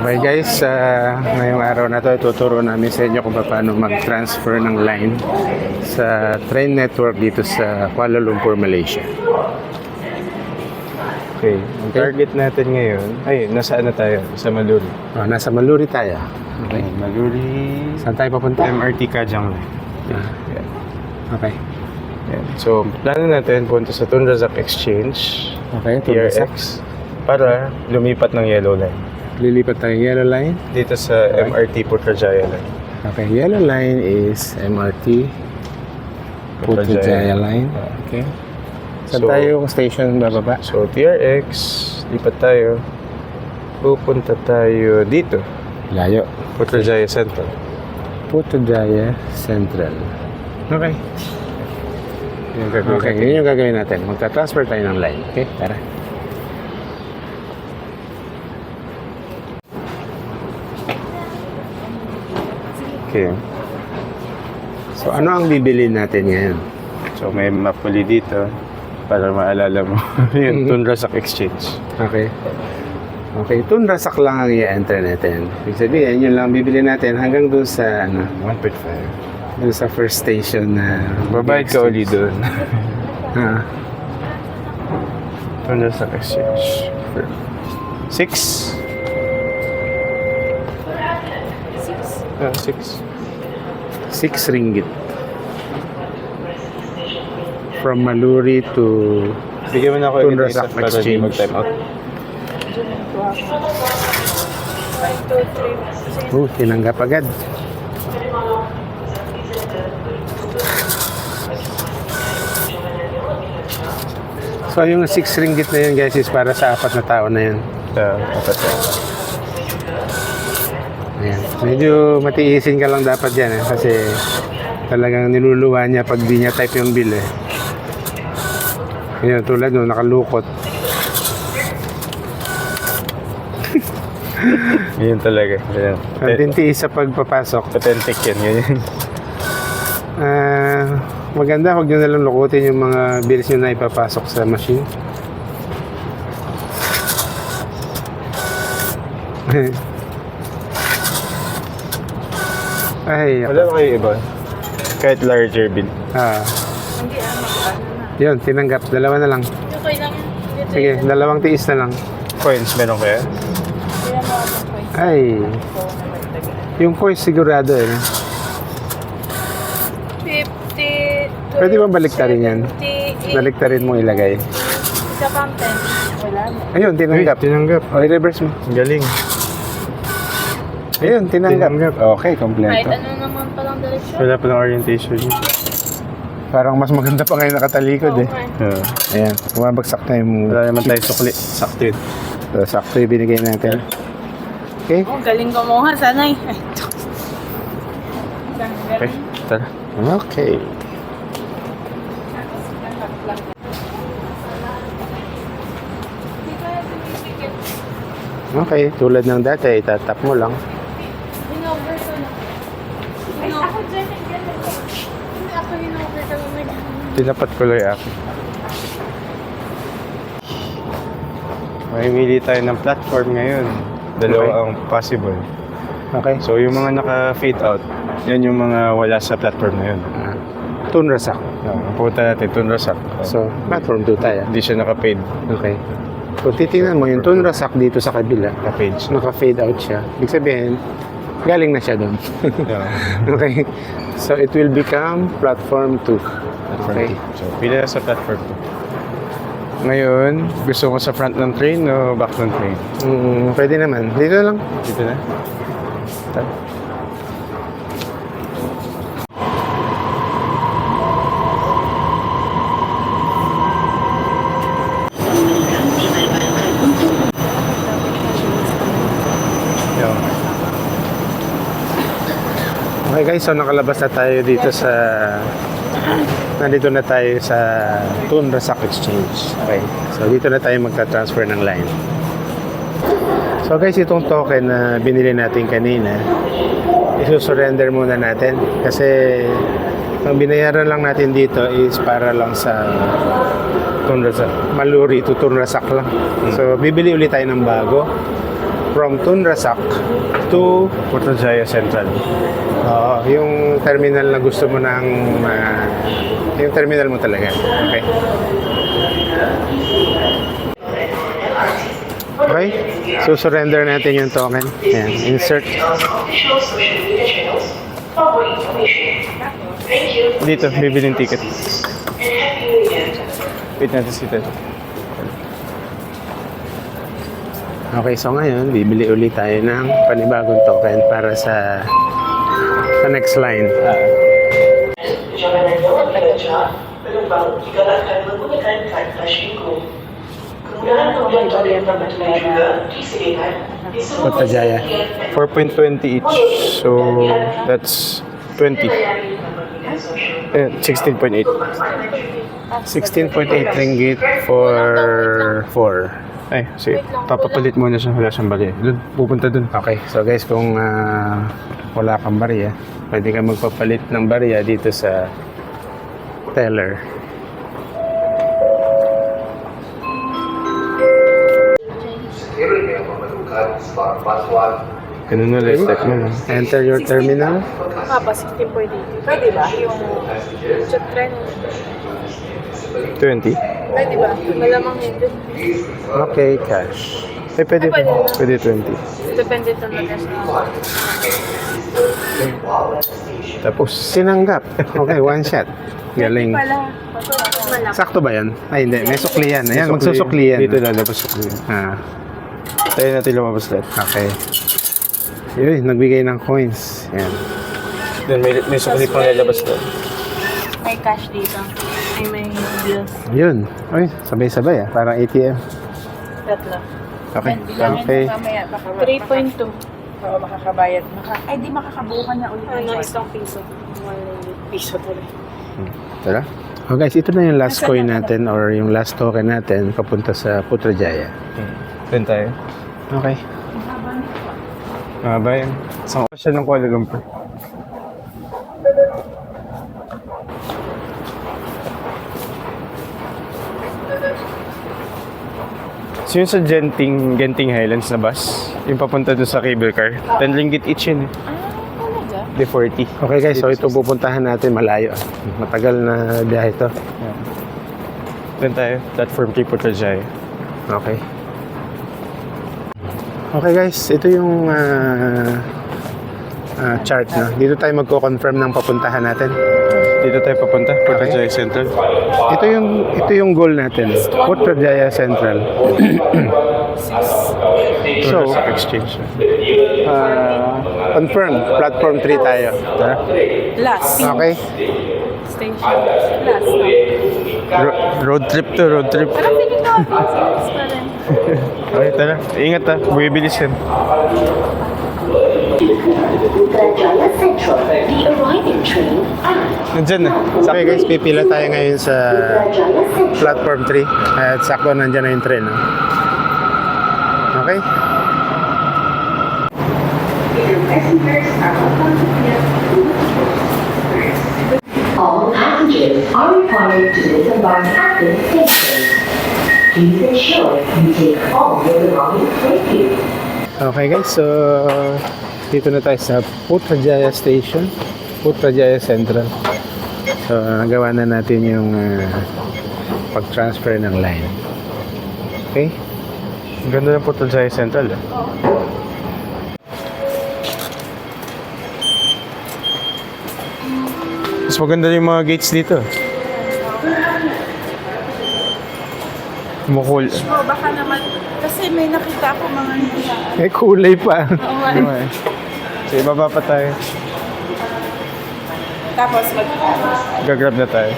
Okay guys, ngayong araw na to ituturo namin sa inyo kung paano mag-transfer ng line sa train network dito sa Kuala Lumpur, Malaysia. Okay, ang target natin ngayon, nasaan na tayo? Sa Maluri. Nasa Maluri tayo. Okay. Maluri, Saan tayo papunta? MRT Kajang. Okay. Yan. So, plano natin punta sa Tun Razak Exchange, Okay, Tun Razak. TRX, para lumipat ng Yellow Line. Lilipat tayo Yellow Line. Dito sa MRT Putrajaya Line. Okay, Yellow Line is MRT Putrajaya Line. Okay. Saan So, tayo station bababa? So, TRX, lipat tayo. Pupunta tayo dito, Layo. Putrajaya Central. Putrajaya Central. Okay. Yung gagawin Okay, natin. yun yung gagawin natin. Magta-transfer tayo ng line. Okay, tara. Okay. So, ano ang bibili natin ngayon? So, may map uli dito para maalala mo. Yung Tun Razak Exchange. Okay. Okay, Tun Razak lang ang i-enter natin. Ibig sabihin, yun lang bibili natin hanggang doon sa, 1.5. doon sa first station na... Babayad ka uli doon. Ha? Tun Razak Exchange. 6. 6. 6 ringgit. From Maluri to... Bigyan mo na ako Tun agad ng Razak isa para di Exchange. mag-time out. Tinanggap agad. So, yung 6 ringgit na yun, guys, is para sa 4 na tao na yun. Apat na. Ayan. Medyo matiisin ka lang dapat yan, kasi talagang niluluwa niya pag di niya type yung bill, Ayan, tulad nung nakalukot. Yun talaga. Ang tiis sa pagpapasok. Authentic yan. Ganyan. Maganda, huwag nyo nalang lukutin yung mga bills nyo na ipapasok sa machine. Ay, Wala ba kayo iba? Kahit larger bill. Yun, tinanggap. Dalawa na lang. Okay lang yun. Sige, dalawang tiis na lang. Coins, meron kaya? Ay, yung coins sigurado 50. Pwede ba baliktarin yan? 78. Baliktarin mo ilagay. Sa content. Wala. Ayun, tinanggap. Tinanggap. O, i-reverse mo. Ang galing. Ayun, tinanggap. Tinanggap. Okay, Kahit kompleto. ano naman palang direksyon. Wala pa ng orientation. Parang mas maganda pa ngayon nakatalikod Yeah. Ayan, bumabagsak na yung... Wala naman tayo sukli. Sakto yun. So, sakto yung binigay natin. Okay? Oh, galing kumuha. Sanay. Okay, tara. Okay. Okay, tulad ng dati, itatap mo lang. Hinover ko na. Ay, ako dyan. Hindi ako hinover ka lang. Tinapat ko lang ako. Mamimili tayo ng platform ngayon. Dalawa Okay. ang possible. Okay. So, yung mga naka-fade out, yan yung mga wala sa platform na yun. Tun Razak. Ang pupunta natin, Tun Razak. So, platform 2 tayo. Hindi siya naka-fade. Okay. Kung titingnan mo, yung Tun Razak dito sa kabila, Naka-page. naka-fade out siya. Ibig sabihin, galing na siya doon. Yeah. Okay. So, it will become platform 2. Okay. So, pila sa platform 2. Ngayon, gusto ko sa front ng train o back ng train? Pwede naman. Dito lang. Dito na. Tara. Yeah. Okay guys, so nakalabas na tayo dito sa... Nandito na tayo sa Tun Razak Exchange. Okay. So dito na tayo magta-transfer ng line. So guys, itong token na binili natin kanina, isusurrender muna natin. Kasi ang binayaran lang natin dito is para lang sa Tun Razak. Maluri to Tun Razak lang. So bibili ulit tayo ng bago. from Tun Rasak to Putrajaya Central. yung terminal na gusto mo ng yung terminal mo talaga. Okay? Okay? So, surrender natin yung token. Ayan, insert. Official social media channels for more information. Thank you Dito, bibiling ticket. and Happy New Year. Wait natin si Ted. Okay, so ngayon, bibili ulit tayo ng panibagong token para sa next line. Jangan lewat kerja, penumpang digalakkan menggunakan kad flash Lingkung. Kemudahan pembelian tertentu juga disediakan di seluruh Putrajaya. 4.20 each. So, that's 20. 16.8. 16.8 ringgit for 4. Ay, sige. Papapalit muna siya. Wala siyang bali. Doon, pupunta doon. Okay, so guys, kung wala kang barya, pwede ka magpapalit ng barya dito sa teller. Sekiranya memerlukan slot bantuan, Ganun na, let's check mo. Enter your terminal. Haba, 16.80. Pwede ba? Yung jet train. 20? Pwede ba? Malamang yun dun. Okay, cash. Eh, pwede pa. Pwede 20. Depende sa na. Tapos, Sinanggap. Okay, one shot. Galing. Pala. Malaki. Sakto ba yan? Ay, hindi. May sukli yan. Ayan, May magsusukli yan. Dito lalabas sukli. Ah, Tayo natin lumabas lahat. okay. Yun, nagbigay ng coins. Ayan. Then may sukli pang lalabas doon. May cash dito. Ay, may bills. Yun. Ay, sabay-sabay ah. Parang ATM. Tatlo. Okay. Okay. 3.2. Oo, makakabayad. Ay, di makakabuo ka niya ulit. Ano, isang piso. 1 piso talaga. Tara. Oh guys, ito na yung last coin natin or yung last token natin papunta sa Putrajaya. Doon tayo. Okay. Mahaba yan. Saan ko siya ng Kuala Lumpur? So yun sa Genting Highlands na bus, yung papunta doon sa cable car, 10 ringgit each yun eh. Talaga? Di 40. Okay guys, so ito pupuntahan natin malayo. Matagal na biyahe ito. Doon tayo, platform 3 Putrajaya. Okay. Okay guys, ito yung chart na. Dito tayo magko-confirm ng papuntahan natin. Dito tayo papunta, Putrajaya Central. Ito yung goal natin. Putrajaya Central. So, Stock Exchange. confirm. Platform 3 tayo. Tara. Last. Okay. Station. Last. Road trip to, road trip. Parang feeling ko, serious pa rin. Okay, tara. Ingat ha, bumibilis yan. Putrajaya Central, the arriving train at Nandyan na. Okay guys, pipila tayo ngayon sa Putrajaya Central. platform 3. At sakto nandyan na yung train. No? Okay? Passengers are welcome to clear. All passengers are required to disembark at this station. Please ensure you take all your belongings with you. Okay guys, so dito na tayo sa Putrajaya Station, Putrajaya Central. So nagawa na natin yung pag-transfer ng line. Okay? Ang ganda ng Putrajaya Central. Eh. Mas maganda yung mga gates dito. Mukul. Oh, baka naman, kasi may nakita ako mga May kulay pa. Okay. Sige, baba pa tayo. tapos Gagrab na tayo.